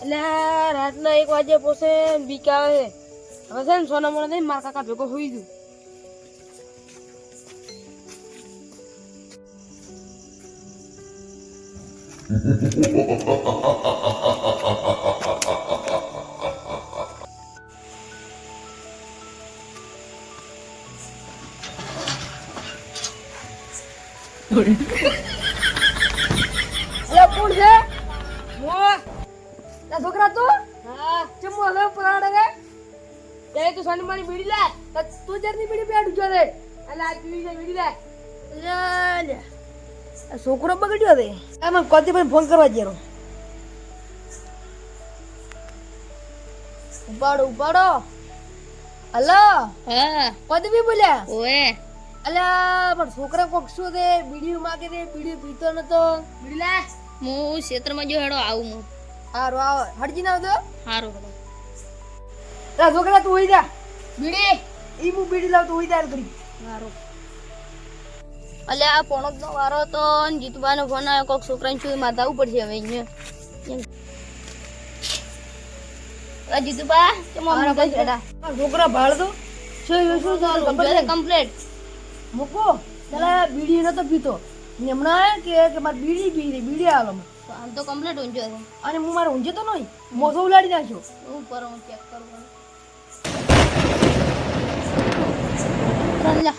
એટલે રાતના 1 વાગે પોસે બીક આવે છે. હવે છે ને સોના મોના દઈ મારા કાકા ભેગો હોઈ ગયું. અરે કોણ છે? છોકરા તું? હા. ચમો હવે પરાડે રે. તે તું સાની માની બીડી લે. તું જરની બીડી પેડું જો રે. એટલે આ પીવી છે બીડી લે. લે. આ છોકરો બગડ્યો રે. આ મને કોતી ભાઈ ફોન કરવા જેરો. ઉપાડો. હલો. હા કોતી બી બોલ્યા? ઓએ અલ્યા પણ છોકરા કોક શું દે બીડી માગે દે બીડી પીતો નતો. બીડી લે. હું ક્ષેત્રમાં જો હેડો આવું હું હારું આવ હટજી ના આવતો. હારું હેડો રા છોકરા તું હોઈ જા. બીડી ઈ હું બીડી લાવ તું હોઈ જા કરી. હારું. અલ્યા આ પોણક નો વારો તો જીતુબા નો ફોન આવ્યો કોક છોકરાને શું માથા ઉપર છે હવે અહીંયા જીતુબા કેમ મમ્મી કઈ હેડા છોકરા ભાળ દો શું કમ્પ્લીટ મૂકો પેલા બીડી નતો પીતો હમણાં કે મારે બીડી આલો મને. આમ તો કમ્પ્લીટ ઊંઝો છે અને હું મારે ઊંઝે તો નહીં મોસો ઉલાડી નાખ્યો. ઉપર હું ચેક કરું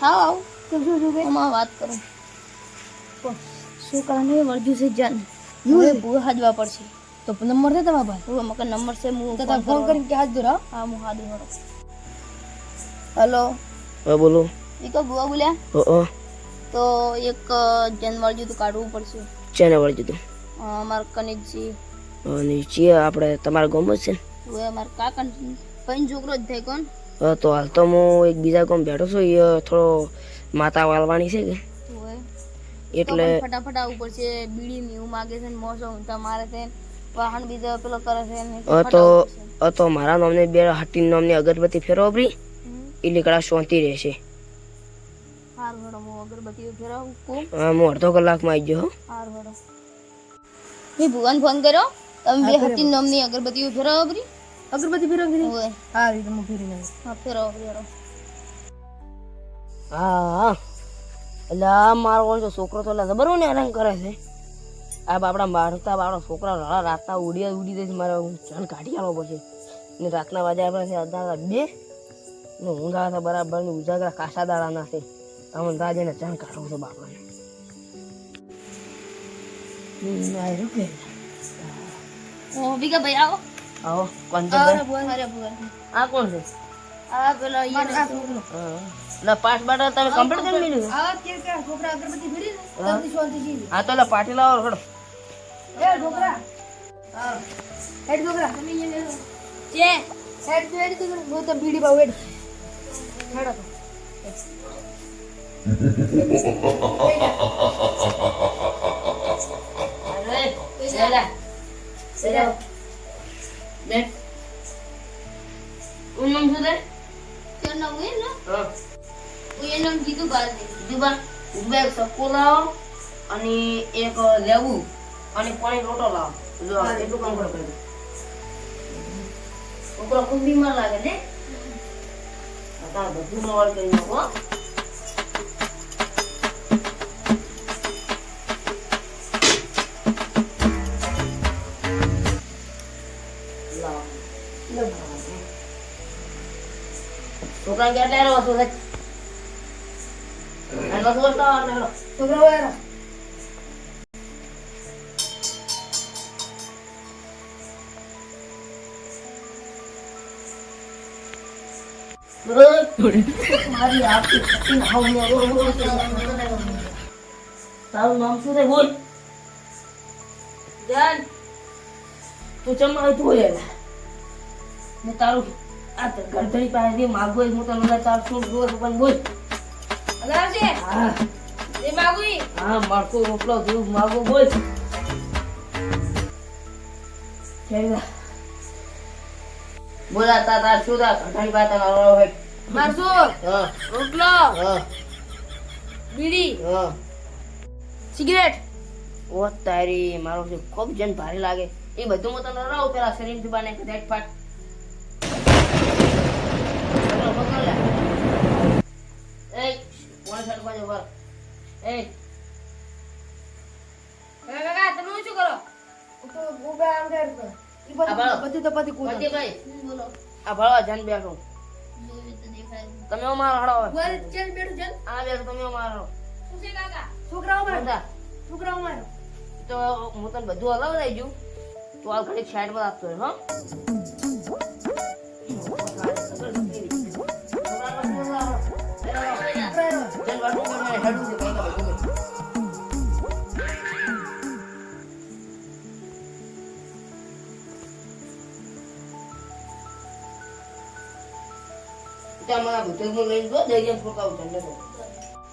હાવ શું એમાં વાત કરું છોકરાને વળગ્યું છે જાન હવે ભૂ હાજવા પડશે. તો નંબર છે તમારા પાસે? હું મકા નંબર છે હું તમે ફોન કરીને કે હાથ દો. હા હું હાથ દો. હેલો હા બોલો. ઈકો બુઆ બોલ્યા હા તો એક જન વળગ્યું તો કાઢવું પડશે. ચેને વળી દીધું? અમારા કનેજી અને ચીએ આપણે તમારા ગામમાં જ છે ને? હું અમારા કાકા ભાઈ છોકરો જ થાય કોણ. હા તો હાલ તો હું એક બીજા ગામ બેઠો છું એ થોડો માતા વાળવાની છે કે એટલે ફટાફટ આવવું પડશે. બીડી ને એવું માગે છે ને મોસો ઊંચા મારે છે વાહન બીજા પેલો કરે છે ને તો મારા નામને બે હટીન નામની અગરબત્તી ફેરવરી એટલે કડા શાંતિ રહેશે. હારું હેડો હું અગરબત્તી ફેરવું કહું. હા હું અડધો કલાકમાં આવી ગયો. હારું હેડો મેં ભુવાને ફોન કર્યો તમે બે હટીન નામની અગરબત્તીઓ ફેરવો બરી અગરબત્તી ફેરવી હોય. હા રીતે હું ફેરી નાખ. હા ફેરવો હેડો. હા એટલે આ મારો ઓળખો છોકરો તો એટલે જબર ને હેરાન કરે છે. આ બાપડા મારતા બાપડા છોકરા રડા રાતના ઉડી દે છે. મારે જાન કાઢી આવવો પડશે ને રાતના વાજે આપણે અડધા 2 ને ઊંઘ આવે બરાબર ને ઉજાગરા કાસા દાડાના છે. આમ રાજે ને જાન કાઢવું છે બાપડાને. ઓ બીગા ભાઈ આવો આવો કોણ છે? અરે ભુવા આ કોણ છે? આ પેલો ઈ એટલે પાઠ બાટા તમે કમ્પ્લીટ કરી લીધું? આ કે છોકરા અગરબત્તી ફેરી ને તમની શાંતિ છે. હા તો એટલે પાટી લાવો ખડો. એ છોકરા હા હેડ છોકરા તમે અહીંયા લેજો. જે હેડ તો હું તો બીડી પાવ હેડ હેડો તો. અરે ચલા ચલા બેટ નામ શું છે? તો નામ હે ને હા એ નામ જીતુ બાલ છે. દીવા ઉભે સક્કો લાવો અને એક લેવું અને પાણી લોટો લાવો. જો એટલું કામ કરો પડે. છોકરો ખૂબ બીમાર લાગે ને આ બધું મોડ કરી નાખો. છોકરા કેટલા રહ્યો છો? છોકરા વાળા મારી આપી તારું નામ શું છે બોલ? જાન તું ચમા તું યાર ને તારું આ ગરધડી પાસેથી માગવો હું તને 400 પણ બોલ. અલા છે હા એ માગુઈ હા મારકો રોટલો દૂધ માગવો બોલ. કેવા બોલા તાર શું દા ઘટાડી પાતા ના હોય મારસો હા રોટલો હા બીડી હા સિગરેટ ઓ તારી મારો છે ખૂબ જન ભારે લાગે. એ બધું હું તને રહું પેલા શરીરથી બાને દેખ ફાટ ચલો પકડ લે એ કોણ શર્ટ માં જબર એ કાકા તમે શું કરો તો ઉભા આમ કર ઈ બધું તો પતિ કૂદ ભાઈ બોલો આ ભળવા જાન બેઠો જોયું તો દેખાય તમે મારો હડો વાર ચલ બેઠું ચલ આ બેઠો તમે મારો શું છે કાકા છોકરાઓ મારો બધા છોકરાઓ મારો તો હું તને બધું અલગ લઈ જઉં તું હાલ ઘડી સાઈડ પર આપતો હોય લઈને જો દરિયા ફોકાવું તને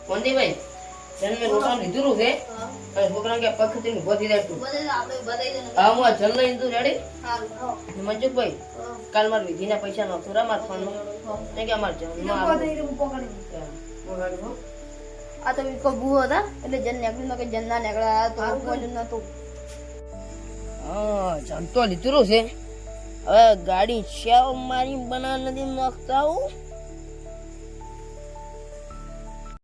મોંટીભાઈ તને મેં રોટલા લીધું છે અને છોકરા કે પગ ઉભો થઈ જાય તું આપણે બતાવી દે હા હું આ જલ લઈને તું રેડી સારું મનસુખભાઈ કાલ મારા વિધિના પૈસા નહોતો રા મારા ફોનમાં કે અમારે જન્મમાં આ તો વિકો ભૂવો હતા એટલે જન નીકળ્યું કે જન ના નીકળ્યા તો કોઈ નતું હા જલ તો લીધું છે હવે ગાડી શેવ મારી બનાવ નથી નાખતા હું